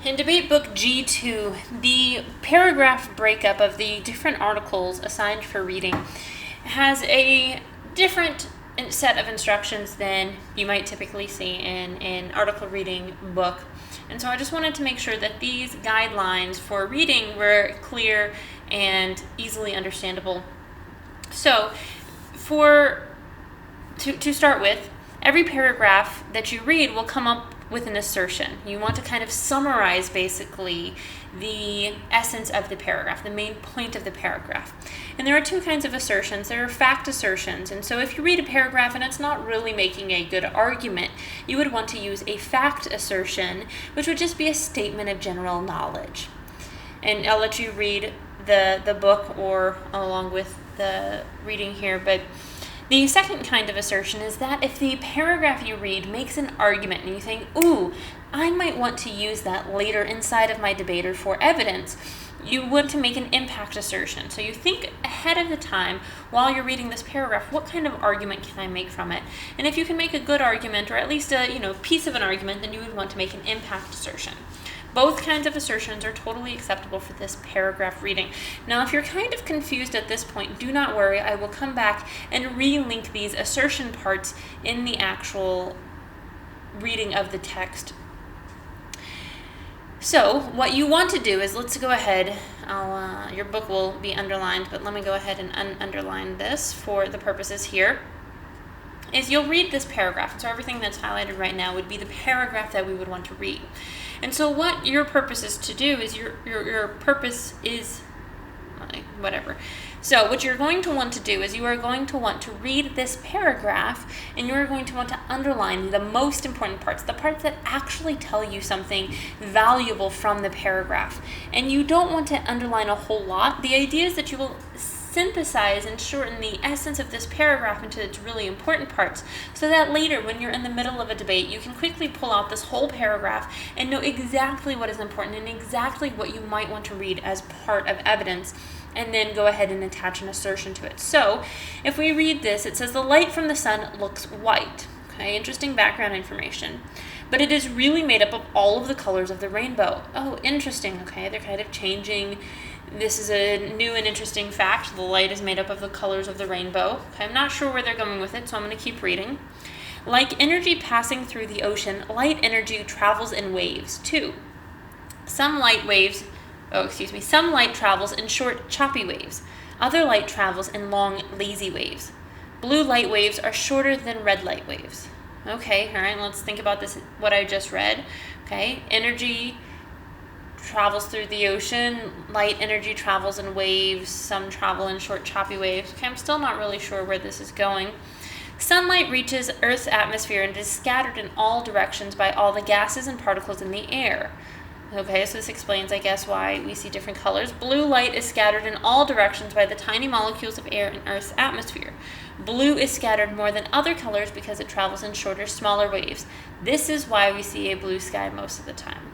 In debate book G2, the paragraph breakup of the different articles assigned for reading has a different set of instructions than you might typically see in an article reading book. And so I just wanted to make sure that these guidelines for reading were clear and easily understandable. So to start with, every paragraph that you read will come up with an assertion. You want to kind of summarize basically the essence of the paragraph, the main point of the paragraph. And there are two kinds of assertions. There are fact assertions. And so if you read a paragraph and it's not really making a good argument, you would want to use a fact assertion, which would just be a statement of general knowledge. And I'll let you read the book or along with the reading here, but the second kind of assertion is that if the paragraph you read makes an argument and you think, ooh, I might want to use that later inside of my debate or for evidence, you want to make an impact assertion. So you think ahead of the time while you're reading this paragraph, what kind of argument can I make from it? And if you can make a good argument or at least a piece of an argument, then you would want to make an impact assertion. Both kinds of assertions are totally acceptable for this paragraph reading. Now, if you're kind of confused at this point, do not worry. I will come back and re-link these assertion parts in the actual reading of the text. So, what you want to do is, let's go ahead. Your book will be underlined, but let me go ahead and underline this for the purposes here. Is you'll read this paragraph. So everything that's highlighted right now would be the paragraph that we would want to read. And so what your purpose is to do is your purpose is whatever. So what you're going to want to do is you are going to want to read this paragraph and you're going to want to underline the most important parts, the parts that actually tell you something valuable from the paragraph. And you don't want to underline a whole lot. The idea is that you will synthesize and shorten the essence of this paragraph into its really important parts so that later when you're in the middle of a debate you can quickly pull out this whole paragraph and know exactly what is important and exactly what you might want to read as part of evidence and then go ahead and attach an assertion to it. So if we read this, it says the light from the sun looks white. Okay, interesting background information. But it is really made up of all of the colors of the rainbow. Oh, interesting. Okay, they're kind of changing. This is a new and interesting fact. The light is made up of the colors of the rainbow. Okay, I'm not sure where they're going with it, so I'm going to keep reading. Like energy passing through the ocean, light energy travels in waves, too. Some light travels in short, choppy waves. Other light travels in long, lazy waves. Blue light waves are shorter than red light waves. Okay, all right, let's think about this, what I just read. Okay, energy travels through the ocean, light energy travels in waves, some travel in short, choppy waves. Okay, I'm still not really sure where this is going. Sunlight reaches Earth's atmosphere and is scattered in all directions by all the gases and particles in the air. Okay, so this explains, I guess, why we see different colors. Blue light is scattered in all directions by the tiny molecules of air in Earth's atmosphere. Blue is scattered more than other colors because it travels in shorter, smaller waves. This is why we see a blue sky most of the time.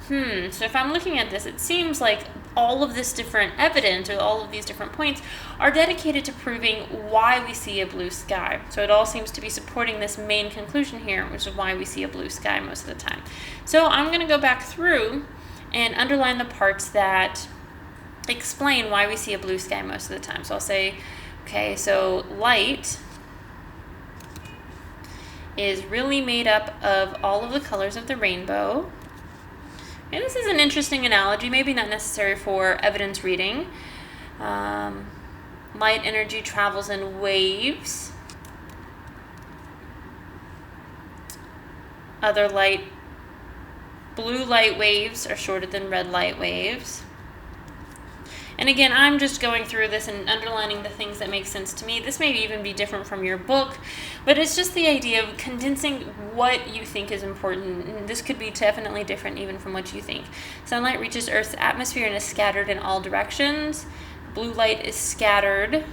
So if I'm looking at this, it seems like all of this different evidence or all of these different points are dedicated to proving why we see a blue sky. So it all seems to be supporting this main conclusion here, which is why we see a blue sky most of the time. So I'm going to go back through and underline the parts that explain why we see a blue sky most of the time. So I'll say, okay, so light is really made up of all of the colors of the rainbow. And this is an interesting analogy, maybe not necessary for evidence reading. Light energy travels in waves. Blue light waves are shorter than red light waves. And again, I'm just going through this and underlining the things that make sense to me. This may even be different from your book, but it's just the idea of condensing what you think is important. And this could be definitely different even from what you think. Sunlight reaches Earth's atmosphere and is scattered in all directions. Blue light is scattered.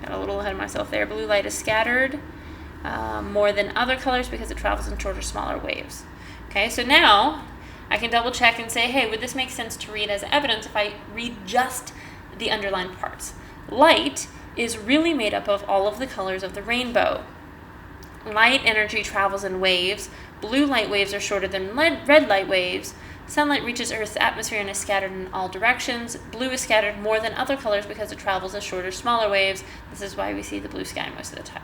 Got a little ahead of myself there. Blue light is scattered more than other colors because it travels in shorter, smaller waves. Okay, so now I can double check and say, hey, would this make sense to read as evidence if I read just the underlined parts? Light is really made up of all of the colors of the rainbow. Light energy travels in waves. Blue light waves are shorter than red light waves. Sunlight reaches Earth's atmosphere and is scattered in all directions. Blue is scattered more than other colors because it travels as shorter, smaller waves. This is why we see the blue sky most of the time.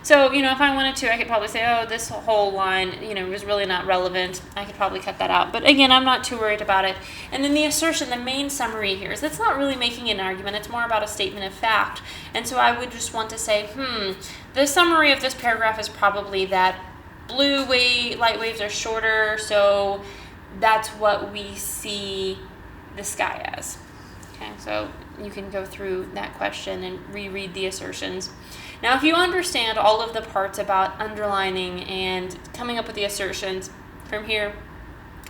So, if I wanted to, I could probably say, oh, this whole line, was really not relevant. I could probably cut that out. But again, I'm not too worried about it. And then the assertion, the main summary here is that's not really making an argument. It's more about a statement of fact. And so I would just want to say, the summary of this paragraph is probably that light waves are shorter, so that's what we see the sky as. Okay, so you can go through that question and reread the assertions. Now, if you understand all of the parts about underlining and coming up with the assertions from here,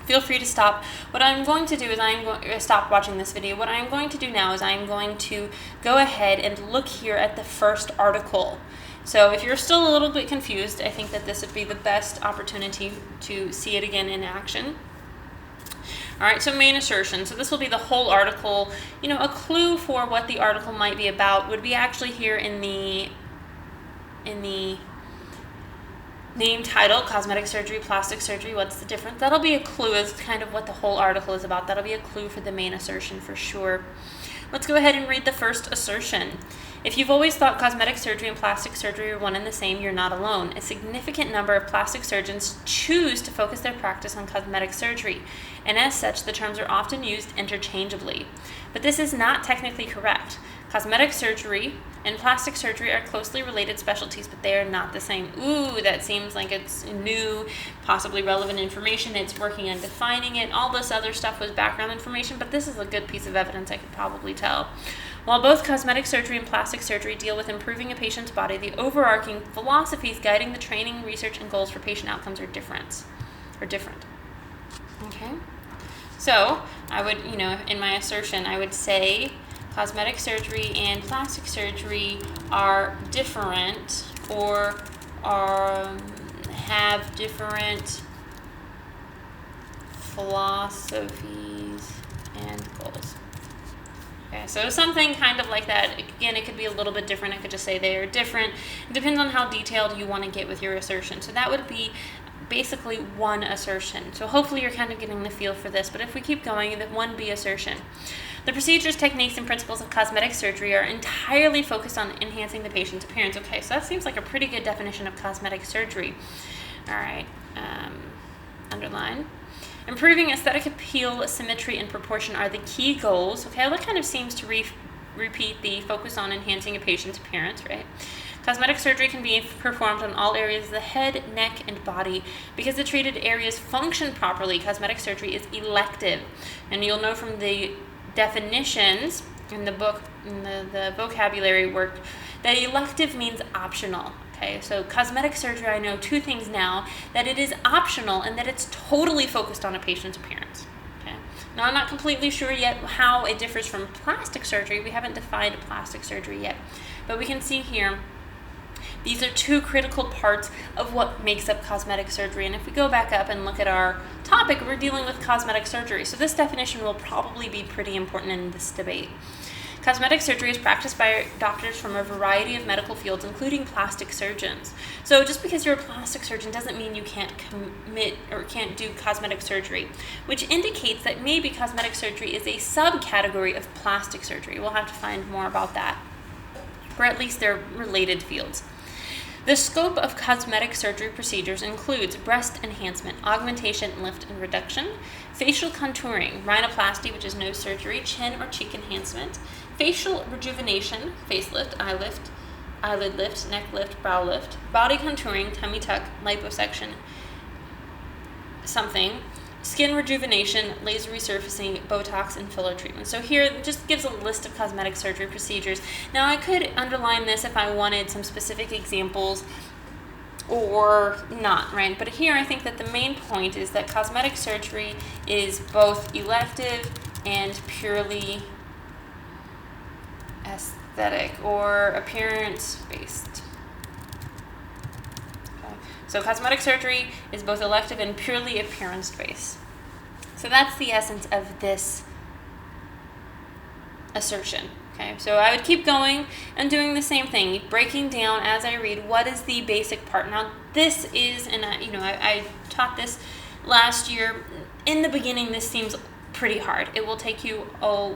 feel free to stop. What I'm going to do is I'm going to stop watching this video. What I'm going to do now is I'm going to go ahead and look here at the first article. So if you're still a little bit confused, I think that this would be the best opportunity to see it again in action. All right, so main assertion. So this will be the whole article. A clue for what the article might be about would be actually here in the name title, cosmetic surgery, plastic surgery, what's the difference? That'll be a clue as kind of what the whole article is about. That'll be a clue for the main assertion for sure. Let's go ahead and read the first assertion. If you've always thought cosmetic surgery and plastic surgery are one and the same, you're not alone. A significant number of plastic surgeons choose to focus their practice on cosmetic surgery, and as such, the terms are often used interchangeably. But this is not technically correct. Cosmetic surgery and plastic surgery are closely related specialties, but they are not the same. Ooh, that seems like it's new, possibly relevant information. It's working on defining it. All this other stuff was background information, but this is a good piece of evidence, I could probably tell. While both cosmetic surgery and plastic surgery deal with improving a patient's body, the overarching philosophies guiding the training, research, and goals for patient outcomes are different. Okay? So, I would, in my assertion, I would say cosmetic surgery and plastic surgery are different or have different philosophies and goals. Okay, so something kind of like that. Again, it could be a little bit different. I could just say they are different. It depends on how detailed you want to get with your assertion. So that would be basically one assertion. So hopefully you're kind of getting the feel for this. But if we keep going, the 1B assertion. The procedures, techniques, and principles of cosmetic surgery are entirely focused on enhancing the patient's appearance. Okay, so that seems like a pretty good definition of cosmetic surgery. All right, underline. Improving aesthetic appeal, symmetry, and proportion are the key goals. Okay, that kind of seems to repeat the focus on enhancing a patient's appearance, right? Cosmetic surgery can be performed on all areas of the head, neck, and body. Because the treated areas function properly, cosmetic surgery is elective. And you'll know from the definitions in the book, in the vocabulary work, that elective means optional. Okay, so cosmetic surgery, I know two things now, that it is optional and that it's totally focused on a patient's appearance. Okay. Now, I'm not completely sure yet how it differs from plastic surgery. We haven't defined plastic surgery yet, but we can see here these are two critical parts of what makes up cosmetic surgery. And if we go back up and look at our topic, we're dealing with cosmetic surgery. So this definition will probably be pretty important in this debate. Cosmetic surgery is practiced by doctors from a variety of medical fields, including plastic surgeons. So just because you're a plastic surgeon doesn't mean you can't commit or can't do cosmetic surgery, which indicates that maybe cosmetic surgery is a subcategory of plastic surgery. We'll have to find more about that, or at least they're related fields. The scope of cosmetic surgery procedures includes breast enhancement, augmentation, lift, and reduction, facial contouring, rhinoplasty, which is nose surgery, chin or cheek enhancement, facial rejuvenation, facelift, eyelid lift, neck lift, brow lift, body contouring, tummy tuck, liposuction, skin rejuvenation, laser resurfacing, Botox, and filler treatment. So here it just gives a list of cosmetic surgery procedures. Now I could underline this if I wanted some specific examples or not, right? But here I think that the main point is that cosmetic surgery is both elective and purely aesthetic or appearance-based. So cosmetic surgery is both elective and purely appearance-based. So that's the essence of this assertion. Okay, so I would keep going and doing the same thing, breaking down as I read what is the basic part. Now, this is, and I taught this last year. In the beginning, this seems pretty hard. It will take you a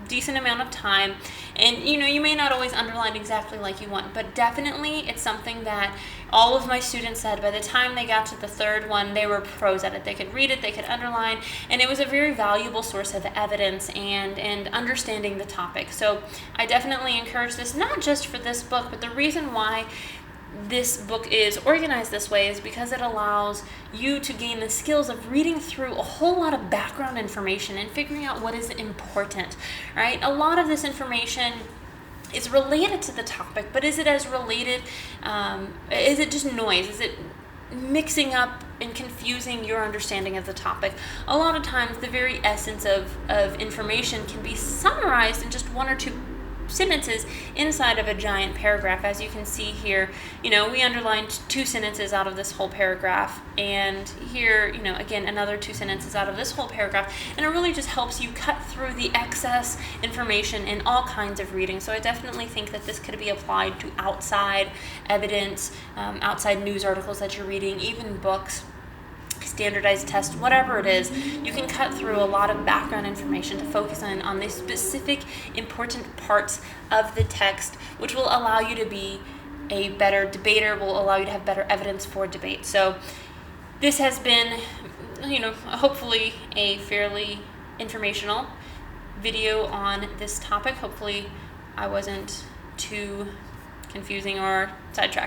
decent amount of time, and you may not always underline exactly like you want, but definitely it's something that all of my students said by the time they got to the third one, they were pros at it. They could read it, they could underline, and it was a very valuable source of evidence and understanding the topic. So I definitely encourage this, not just for this book, but the reason why this book is organized this way is because it allows you to gain the skills of reading through a whole lot of background information and figuring out what is important, right? A lot of this information is related to the topic, but is it as related? Is it just noise? Is it mixing up and confusing your understanding of the topic? A lot of times the very essence of information can be summarized in just one or two sentences inside of a giant paragraph. As you can see here, we underlined 2 sentences out of this whole paragraph, and here, again, another 2 sentences out of this whole paragraph, and it really just helps you cut through the excess information in all kinds of reading. So I definitely think that this could be applied to outside evidence, outside news articles that you're reading, even books, standardized tests, whatever it is. You can cut through a lot of background information to focus on the specific important parts of the text, which will allow you to be a better debater, will allow you to have better evidence for debate. So this has been, hopefully a fairly informational video on this topic. Hopefully I wasn't too confusing or sidetracked.